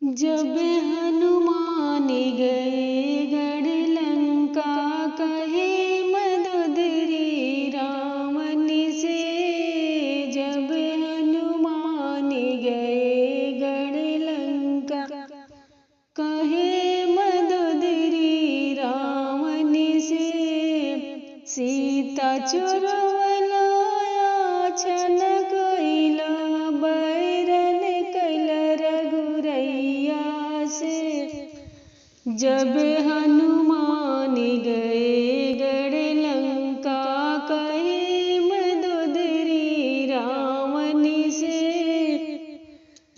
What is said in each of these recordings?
जब हनुमान गए गढ़ लंका, कहे मदोदरी रावण से। जब हनुमान गए गढ़ लंका, कहे मदोदरी रावण से। सीता चोरवला छन कइला, बैरन कैल रघुरैया से। जब हनुमान गए गढ़ लंका, कहे मदोदरी रावण से।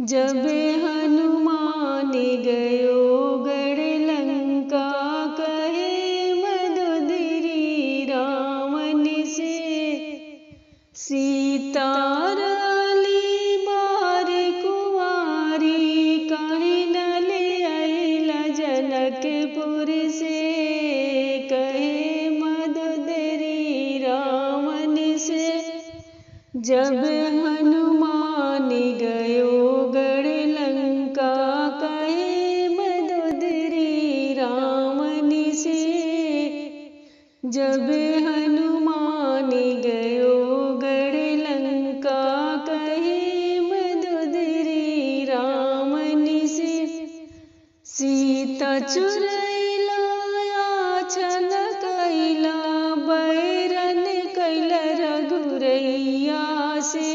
जब हनुमान गयो गढ़ लंका, कहे मदोदरी रावण से। सीता रली बार कुंवारी, काहे न ले आइला जनकपुर से। कहे मदोदरी रावण से। जब हनुमान गयो गढ़ लंका, कहे मदोदरी रावण से। जब हनुमान गयो गढ़ लंका, कहे मदोदरी रावण से। सीता चुरैला छन कइला, बैरन कैल रघुरैया से।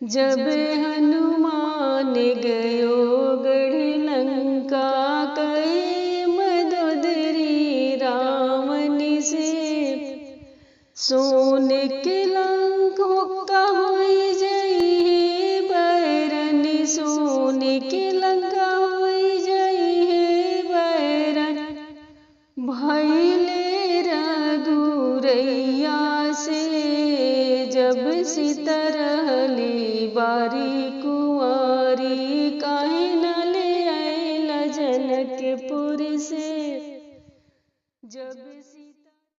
जब हनुमान गयो गढ़ लंका, कहे मदोदरी रावण से। सोने के लंक होका होई जइहे बैरन, सोने के लंका होई जइहे बैरन। भइले रघुरैया से। जब सीता रहली बारी कुंवारी, काहे न ले आइला जनकपुर से। जब